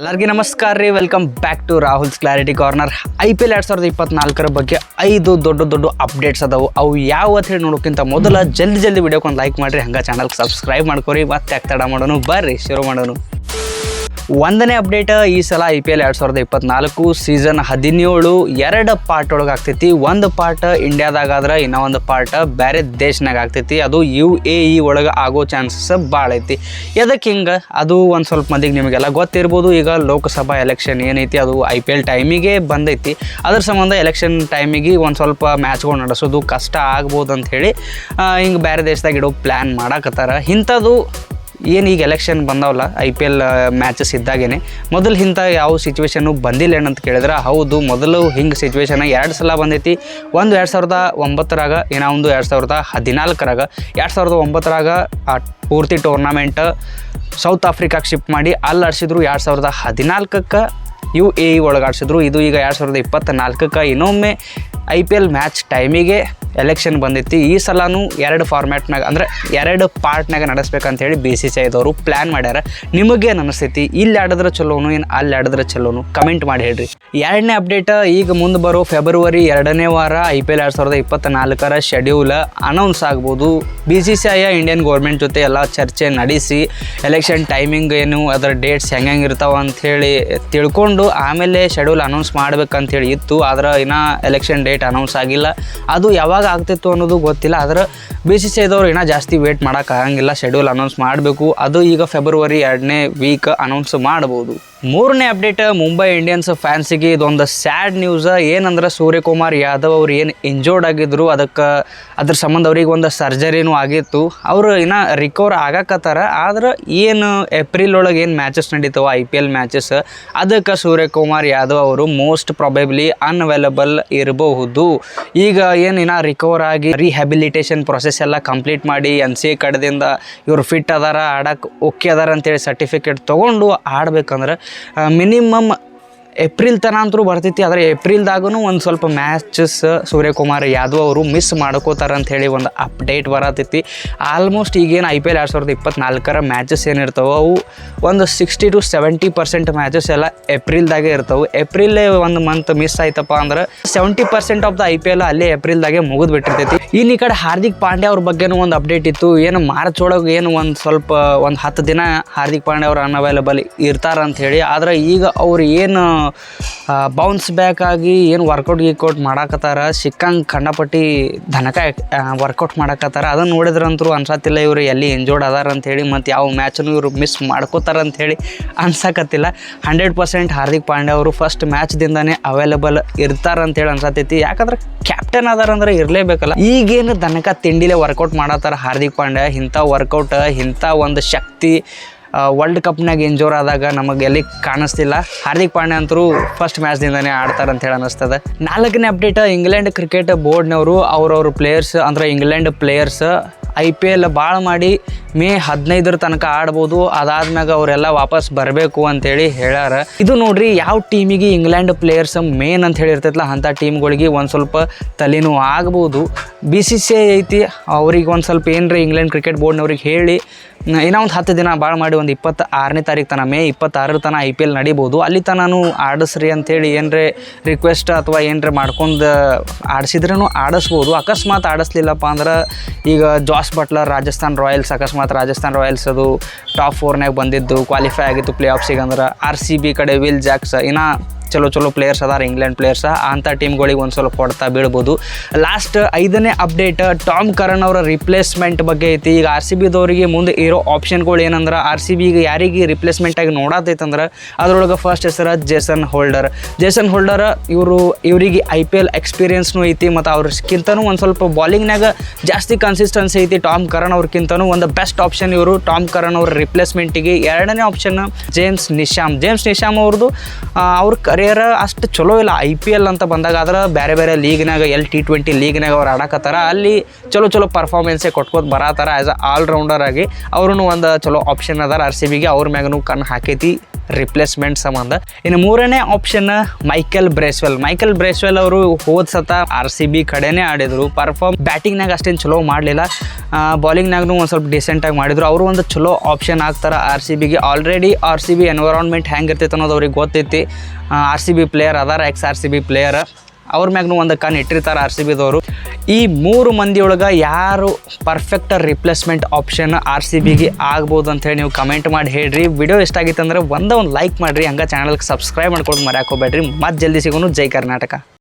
ಎಲ್ಲರಿಗೂ ನಮಸ್ಕಾರ ರೀ. Welcome back to Rahul's clarity corner. IPL 2024 ಬಗ್ಗೆ 5 ದೊಡ್ಡ ಅಪ್ಡೇಟ್ಸ್ ಅದಾವು. ಅವು ಯಾವ ಅಂತ ಹೇಳಿ ನೋಡೋಕ್ಕಿಂತ ಮೊದಲ ಜಲ್ದಿ ವಿಡಿಯೋಕ್ಕೆ ಲೈಕ್ ಮಾಡಿರಿ, ಹಂಗೆ ಚಾನಲ್ಗೆ ಸಬ್ಸ್ಕ್ರೈಬ್ ಮಾಡ್ಕೊರಿ. ಮತ್ತೆ ಆಗ್ತಾಡ ಮಾಡೋನು ಬರ್ರಿ ಶುರು ಮಾಡೋನು. ಒಂದನೇ ಅಪ್ಡೇಟ್, ಈ ಸಲ IPL 2024 ಸೀಸನ್ 17 2 ಪಾರ್ಟ್ ಒಳಗೆ ಆಗ್ತೈತಿ. ಒಂದು ಪಾರ್ಟ್ ಇಂಡಿಯಾದಾಗಾದ್ರೆ ಇನ್ನೂ ಒಂದು ಪಾರ್ಟ್ ಬೇರೆ ದೇಶನಾಗ ಆಗ್ತೈತಿ. ಅದು UAE ಒಳಗೆ ಆಗೋ ಚಾನ್ಸಸ್ ಭಾಳ ಐತಿ. ಎದಕ್ಕೆ ಹಿಂಗೆ ಅದು ಒಂದು ಸ್ವಲ್ಪ ಮಂದಿಗೆ ನಿಮಗೆಲ್ಲ ಗೊತ್ತಿರ್ಬೋದು. ಈಗ ಲೋಕಸಭಾ ಎಲೆಕ್ಷನ್ ಏನೈತಿ ಅದು IPL ಟೈಮಿಗೆ ಬಂದೈತಿ. ಅದ್ರ ಸಂಬಂಧ ಎಲೆಕ್ಷನ್ ಟೈಮಿಗೆ ಒಂದು ಸ್ವಲ್ಪ ಮ್ಯಾಚ್ಗಳು ನಡೆಸೋದು ಕಷ್ಟ ಆಗ್ಬೋದು ಅಂಥೇಳಿ ಹಿಂಗೆ ಬೇರೆ ದೇಶದಾಗ ಇಡೋ ಪ್ಲ್ಯಾನ್ ಮಾಡಾಕತ್ತಾರ. ಇಂಥದ್ದು ಏನು ಈಗ ಎಲೆಕ್ಷನ್ ಬಂದವಲ್ಲ IPL ಮ್ಯಾಚಸ್ ಇದ್ದಾಗೇ ಮೊದಲು ಇಂಥ ಯಾವ ಸಿಚುವೇಶನ್ನು ಬಂದಿಲ್ಲ ಏನಂತ ಕೇಳಿದ್ರೆ ಹೌದು, ಮೊದಲು ಹಿಂಗೆ ಸಿಚುವೇಶನ್ 2 ಸಲ ಬಂದೈತಿ. ಒಂದು 2009ರಾಗ, ಇನ್ನೂ ಒಂದು 2014ರಾಗ. 2009ರಾಗ ಪೂರ್ತಿ ಟೂರ್ನಮೆಂಟ್ ಸೌತ್ ಆಫ್ರಿಕಾಗೆ ಶಿಫ್ಟ್ ಮಾಡಿ ಅಲ್ಲಿ ಆಡಿಸಿದ್ರು. 2014ಕ್ಕೆ UAE ಒಳಗೆ ಆಡಿಸಿದ್ರು. ಇದು ಈಗ 2024ಕ್ಕೆ ಇನ್ನೊಮ್ಮೆ IPL ಮ್ಯಾಚ್ ಟೈಮಿಗೆ ಎಲೆಕ್ಷನ್ ಬಂದೈತಿ. ಈ ಸಲನೂ 2 ಫಾರ್ಮ್ಯಾಟ್ನಾಗ ಅಂದರೆ 2 ಪಾರ್ಟ್ನಾಗ ನಡೆಸ್ಬೇಕಂತೇಳಿ BCCI ಅವರು ಪ್ಲ್ಯಾನ್ ಮಾಡ್ಯಾರ. ನಿಮಗೇನು ಅನಿಸ್ತೈತಿ? ಇಲ್ಲಿ ಆಡಿದ್ರೆ ಚಲೋನು ಏನು ಅಲ್ಲಿ ಆಡಿದ್ರೆ ಚಲೋನು? ಕಮೆಂಟ್ ಮಾಡಿ ಹೇಳ್ರಿ. ಎರಡನೇ ಅಪ್ಡೇಟ್, ಈಗ ಮುಂದೆ ಬರೋ ಫೆಬ್ರವರಿ 2ನೇ ವಾರ IPL 2024 ಶೆಡ್ಯೂಲ್ ಅನೌನ್ಸ್ ಆಗ್ಬೋದು. BCCI ಇಂಡಿಯನ್ ಗೌರ್ಮೆಂಟ್ ಜೊತೆ ಎಲ್ಲ ಚರ್ಚೆ ನಡೆಸಿ ಎಲೆಕ್ಷನ್ ಟೈಮಿಂಗ್ ಏನು, ಅದರ ಡೇಟ್ಸ್ ಹೆಂಗೆ ಇರ್ತಾವ ಅಂಥೇಳಿ ತಿಳ್ಕೊಂಡು ಆಮೇಲೆ ಶೆಡ್ಯೂಲ್ ಅನೌನ್ಸ್ ಮಾಡ್ಬೇಕಂತೇಳಿ ಇತ್ತು. ಆದ್ರೆ ಇನ್ನೂ ಎಲೆಕ್ಷನ್ ಡೇಟ್ ಅನೌನ್ಸ್ ಆಗಿಲ್ಲ. ಅದು ಯಾವಾಗ ಆಗ್ತಿತ್ತು ಅನ್ನೋದು ಗೊತ್ತಿಲ್ಲ. ಆದ್ರೆ BCCI ಇನ್ನೂ ಜಾಸ್ತಿ ವೇಟ್ ಮಾಡೋಕ್ಕಾಗಂಗಿಲ್ಲ, ಶೆಡ್ಯೂಲ್ ಅನೌನ್ಸ್ ಮಾಡಬೇಕು. ಅದು ಈಗ ಫೆಬ್ರವರಿ 2ನೇ ವೀಕ್ ಅನೌನ್ಸ್ ಮಾಡ್ಬೋದು. ಮೂರನೇ ಅಪ್ಡೇಟ್, ಮುಂಬೈ ಇಂಡಿಯನ್ಸ್ ಫ್ಯಾನ್ಸಿಗೆ ಇದೊಂದು ಸ್ಯಾಡ್ ನ್ಯೂಸ್. ಏನಂದ್ರೆ ಸೂರ್ಯಕುಮಾರ್ ಯಾದವ್ ಅವ್ರು ಏನು ಇಂಜೋರ್ಡ್ ಆಗಿದ್ರು, ಅದ್ರ ಸಂಬಂಧ ಅವ್ರಿಗೆ ಒಂದು ಸರ್ಜರಿನೂ ಆಗಿತ್ತು. ಅವರು ಇನ್ನೂ ರಿಕವರ್ ಆಗಕತ್ತಾರ. ಆದ್ರೆ ಏನು ಏಪ್ರಿಲ್ ಒಳಗೆ ಏನು ಮ್ಯಾಚಸ್ ನಡೀತಾವೆ IPL ಮ್ಯಾಚಸ್, ಅದಕ್ಕೆ ಸೂರ್ಯಕುಮಾರ್ ಯಾದವ್ ಅವರು ಮೋಸ್ಟ್ ಪ್ರಾಬೆಬ್ಲಿ ಅನ್ಅವೈಲಬಲ್ ಇರಬಹುದು. ಈಗ ಏನು ಇನ್ನೂ ರಿಕವರ್ ಆಗಿ ರಿಹ್ಯಾಬಿಲಿಟೇಷನ್ ಪ್ರೊಸೆಸ್ ಎಲ್ಲ ಕಂಪ್ಲೀಟ್ ಮಾಡಿ NCA ಕಡೆದಿಂದ ಇವರು ಫಿಟ್ ಅದಾರ, ಆಡಕ್ಕೆ ಓಕೆ ಅದಾರ ಅಂತೇಳಿ ಸರ್ಟಿಫಿಕೇಟ್ ತೊಗೊಂಡು ಆಡ್ಬೇಕಂದ್ರೆ ಮಿನಿಮಮ್ ಏಪ್ರಿಲ್ ತನಕ ಅಂತೂ ಬರ್ತೈತಿ. ಆದರೆ ಏಪ್ರಿಲ್ದಾಗೂ ಒಂದು ಸ್ವಲ್ಪ ಮ್ಯಾಚಸ್ ಸೂರ್ಯಕುಮಾರ್ ಯಾದವ್ ಅವರು ಮಿಸ್ ಮಾಡ್ಕೋತಾರೆ ಅಂಥೇಳಿ ಒಂದು ಅಪ್ಡೇಟ್ ಬರತೈತಿ. ಆಲ್ಮೋಸ್ಟ್ ಈಗೇನು IPL 2024 ಮ್ಯಾಚಸ್ ಏನಿರ್ತಾವೆ ಅವು ಒಂದು 60 to 70% ಮ್ಯಾಚಸ್ ಎಲ್ಲ ಏಪ್ರಿಲ್ದಾಗೆ ಇರ್ತವೆ. ಏಪ್ರಿಲೇ ಒಂದು ಮಂತ್ ಮಿಸ್ ಆಯ್ತಪ್ಪ ಅಂದ್ರೆ 70% ಆಫ್ ದ IPL ಅಲ್ಲೇ ಏಪ್ರಿಲ್ದಾಗೆ ಮುಗಿದು ಬಿಟ್ಟಿರ್ತೈತಿ. ಇನ್ನು ಈ ಕಡೆ ಹಾರ್ದಿಕ್ ಪಾಂಡ್ಯ ಅವ್ರ ಬಗ್ಗೆನೂ ಒಂದು ಅಪ್ಡೇಟ್ ಇತ್ತು. ಏನು ಮಾರ್ಚ್ ಒಳಗೆ ಏನು ಒಂದು 10 ದಿನ ಹಾರ್ದಿಕ್ ಪಾಂಡ್ಯ ಅವರು ಅನ್ಅವೈಲಬಲ್ ಇರ್ತಾರಂಥೇಳಿ. ಆದರೆ ಈಗ ಅವ್ರು ಏನು ಬೌನ್ಸ್ ಬ್ಯಾಕ್ ಆಗಿ ಏನು ವರ್ಕೌಟ್ ಮಾಡಾಕತ್ತಾರ, ಸಿಕ್ಕಂಗೆ ಕಂಡಪಟ್ಟಿ ಧನಕ ವರ್ಕೌಟ್ ಮಾಡಾಕತ್ತಾರ. ಅದನ್ನು ನೋಡಿದ್ರಂತರೂ ಅನ್ಸತ್ತಿಲ್ಲ ಇವರು ಎಲ್ಲಿ ಎಂಜೋರ್ಡ್ ಅದಾರ ಅಂಥೇಳಿ, ಮತ್ತು ಯಾವ ಮ್ಯಾಚನ್ನು ಇವರು ಮಿಸ್ ಮಾಡ್ಕೋತಾರೆ ಅಂಥೇಳಿ ಅನ್ಸಕತ್ತಿಲ್ಲ. 100% ಹಾರ್ದಿಕ್ ಪಾಂಡ್ಯ ಅವರು ಫಸ್ಟ್ ಮ್ಯಾಚ್ದಿಂದನೇ ಅವೈಲಬಲ್ ಇರ್ತಾರಂಥೇಳಿ ಅನ್ಸತ್ತೈತಿ. ಯಾಕಂದ್ರೆ ಕ್ಯಾಪ್ಟನ್ ಅದಾರಂದ್ರೆ ಇರಲೇಬೇಕಲ್ಲ. ಈಗೇನು ದನಕ ತಿಂಡಿಲೇ ವರ್ಕೌಟ್ ಮಾಡತ್ತಾರ ಹಾರ್ದಿಕ್ ಪಾಂಡ್ಯ. ಇಂಥ ವರ್ಕೌಟ್, ಇಂಥ ಒಂದು ಶಕ್ತಿ ವರ್ಲ್ಡ್ ಕಪ್ನಾಗ ಎಂಜೋರ್ ಆದಾಗ ನಮಗೆ ಎಲ್ಲಿ ಕಾಣಿಸ್ತಿಲ್ಲ. ಹಾರ್ದಿಕ್ ಪಾಂಡ್ಯ ಅಂತರೂ ಫಸ್ಟ್ ಮ್ಯಾಚ್ದಿಂದನೇ ಆಡ್ತಾರೆ ಅಂತೇಳಿ ಅನ್ನಿಸ್ತದೆ. 4ನೇ ಅಪ್ಡೇಟ್, ಇಂಗ್ಲೆಂಡ್ ಕ್ರಿಕೆಟ್ ಬೋರ್ಡ್ನವರು ಅವ್ರವ್ರ ಪ್ಲೇಯರ್ಸ್ ಅಂದರೆ ಇಂಗ್ಲೆಂಡ್ ಪ್ಲೇಯರ್ಸ್ IPL ಭಾಳ ಮಾಡಿ ಮೇ 15 ತನಕ ಆಡ್ಬೋದು. ಅದಾದ್ಮ್ಯಾಗ ಅವರೆಲ್ಲ ವಾಪಸ್ ಬರಬೇಕು ಅಂತೇಳಿ ಹೇಳ್ಯಾರ. ಇದು ನೋಡ್ರಿ, ಯಾವ ಟೀಮಿಗೆ ಇಂಗ್ಲೆಂಡ್ ಪ್ಲೇಯರ್ಸ್ ಮೇನ್ ಅಂತ ಹೇಳಿರ್ತೈತಲ್ಲ ಅಂಥ ಟೀಮ್ಗಳಿಗೆ ಒಂದು ಸ್ವಲ್ಪ ತಲೆನೂ ಆಗ್ಬೋದು. BCCI ಐತಿ, ಅವ್ರಿಗೆ ಒಂದು ಸ್ವಲ್ಪ ಏನ್ರಿ ಇಂಗ್ಲೆಂಡ್ ಕ್ರಿಕೆಟ್ ಬೋರ್ಡ್ನವ್ರಿಗೆ ಹೇಳಿ ಇನ್ನೂ ಒಂದು 10 ದಿನ ಭಾಳ ಮಾಡಿ ಒಂದು 26ನೇ ತಾರೀಕು ತನಕ, ಮೇ 26 ತನಕ IPL ನಡಿಬೋದು. ಅಲ್ಲಿ ತನೂ ಆಡಿಸ್ರಿ ಅಂಥೇಳಿ ಏನರೇ ರಿಕ್ವೆಸ್ಟ್ ಅಥವಾ ಏನರೇ ಮಾಡ್ಕೊಂಡು ಆಡಿಸಿದ್ರೂ ಆಡಿಸ್ಬೋದು. ಅಕಸ್ಮಾತ್ ಆಡಿಸ್ಲಿಲ್ಲಪ್ಪ ಅಂದ್ರೆ ಈಗ ಜಾಸ್ ಬಟ್ಲರ್ ರಾಜಸ್ಥಾನ್ ರಾಯಲ್ಸ್, ಅಕಸ್ಮಾತ್ ರಾಜಸ್ಥಾನ್ ರಾಯಲ್ಸ್ ಅದು ಟಾಪ್ 4ನಾಗ ಬಂದಿದ್ದು, ಕ್ವಾಲಿಫೈ ಆಗಿತ್ತು ಪ್ಲೇ ಆಫ್ಸಿಗೆ ಅಂದ್ರೆ. RCB ಕಡೆ ವಿಲ್ ಜಾಕ್ಸ್, ಇನ್ನೂ ಚಲೋ ಪ್ಲೇಯರ್ಸ್ ಅದಾರ ಇಂಗ್ಲೆಂಡ್ ಪ್ಲೇಯರ್ಸ್. ಅಂಥ ಟೀಮ್ಗಳಿಗೆ ಒಂದು ಸ್ವಲ್ಪ ಹೊಡ್ತಾ ಬೀಳ್ಬೋದು. ಲಾಸ್ಟ್ 5ನೇ ಅಪ್ಡೇಟ್, ಟಾಮ್ ಕರನ್ ಅವರ ರಿಪ್ಲೇಸ್ಮೆಂಟ್ ಬಗ್ಗೆ ಐತಿ. ಈಗ RCBದವರಿಗೆ ಮುಂದೆ ಇರೋ ಆಪ್ಷನ್ಗಳು ಏನಂದ್ರೆ, RCBಗೆ ಯಾರಿಗೆ ರಿಪ್ಲೇಸ್ಮೆಂಟಾಗಿ ನೋಡತೈತಂದ್ರೆ ಅದ್ರೊಳಗೆ ಫಸ್ಟ್ ಹೆಸರು ಜೇಸನ್ ಹೋಲ್ಡರ್. ಇವರಿಗೆ IPL ಎಕ್ಸ್ಪೀರಿಯನ್ಸ್ನೂ ಐತಿ, ಮತ್ತು ಅವ್ರಕ್ಕಿಂತನೂ ಒಂದು ಸ್ವಲ್ಪ ಬಾಲಿಂಗ್ನಾಗ ಜಾಸ್ತಿ ಕನ್ಸಿಸ್ಟೆನ್ಸಿ ಐತಿ. ಟಾಮ್ ಕರನ್ ಅವ್ರಕ್ಕಿಂತನೂ ಒಂದು ಬೆಸ್ಟ್ ಆಪ್ಷನ್ ಇವರು ಟಾಮ್ ಕರನ್ ಅವ್ರ ರಿಪ್ಲೇಸ್ಮೆಂಟಿಗೆ. 2ನೇ ಆಪ್ಷನ್ ಜೇಮ್ಸ್ ನಿಶಾಮ್ ಅವ್ರದ್ದು. ಅವ್ರ ಕರಿಯರ್ ಅಷ್ಟು ಚಲೋ ಇಲ್ಲ IPL ಅಂತ ಬಂದಾಗ. ಆದ್ರೆ ಬೇರೆ ಲೀಗ್ನಾಗ T20 ಲೀಗ್ನಾಗ ಅವ್ರು ಆಡಕತ್ತಾರ. ಅಲ್ಲಿ ಚಲೋ ಪರ್ಫಾರ್ಮೆನ್ಸೇ ಕೊಟ್ಕೋತ ಬರತ್ತಾರ ಆ್ಯಸ್ ಅ ಆಲ್ರೌಂಡರ್ ಆಗಿ. ಅವ್ರೂ ಒಂದು ಚಲೋ ಆಪ್ಷನ್ ಅದಾರ RCBಗೆ. ಅವ್ರ ಮ್ಯಾಗೂ ಕಣ್ಣು ಹಾಕೈತಿ ರಿಪ್ಲೇಸ್ಮೆಂಟ್ ಸಂಬಂಧ. ಇನ್ನು ಮೂರನೇ ಆಪ್ಷನ್ ಮೈಕೆಲ್ ಬ್ರೇಸ್ವೆಲ್ ಅವರು ಹೋದ ಸತ RCB ಕಡೆನೇ ಆಡಿದರು. ಬ್ಯಾಟಿಂಗ್ನಾಗ ಅಷ್ಟೇನು ಚಲೋ ಮಾಡಲಿಲ್ಲ, ಬಾಲಿಂಗ್ನಾಗೂ ಒಂದು ಸ್ವಲ್ಪ ಡಿಸೆಂಟಾಗಿ ಮಾಡಿದರು. ಅವರು ಒಂದು ಚಲೋ ಆಪ್ಷನ್ ಆಗ್ತಾರೆ RCBಗೆ. ಆಲ್ರೆಡಿ RCB ಎನ್ವೈರಾನ್ಮೆಂಟ್ ಹೆಂಗೆ ಇರ್ತೈತೆ ಅನ್ನೋದು ಅವ್ರಿಗೆ ಗೊತ್ತೈತಿ. RCB ಪ್ಲೇಯರ್ ಅದಾರ, ex-RCB ಪ್ಲೇಯರ್, ಅವ್ರ ಮ್ಯಾಗೂ ಒಂದು ಕಣ್ಣು ಇಟ್ಟಿರ್ತಾರೆ RCBದವರು. ಈ 3 ಮಂದಿಯೊಳಗೆ ಯಾರು ಪರ್ಫೆಕ್ಟ್ ರಿಪ್ಲೇಸ್ಮೆಂಟ್ ಆಪ್ಷನ್ RCBಗೆ ಆಗ್ಬೋದು ಅಂಥೇಳಿ ನೀವು ಕಮೆಂಟ್ ಮಾಡಿ ಹೇಳ್ರಿ. ವಿಡಿಯೋ ಇಷ್ಟ ಆಗಿತ್ತು ಅಂದ್ರೆ ಒಂದು ಲೈಕ್ ಮಾಡಿರಿ, ಹಂಗೆ ಚಾನಲ್ಗೆ ಸಬ್ಸ್ಕ್ರೈಬ್ ಮಾಡ್ಕೊಂಡು ಮರ್ಯಾಕೆ ಹೋಗ್ಬೇಡ್ರಿ. ಮತ್ತೆ ಜಲ್ದಿ ಸಿಗೋನು. ಜೈ ಕರ್ನಾಟಕ.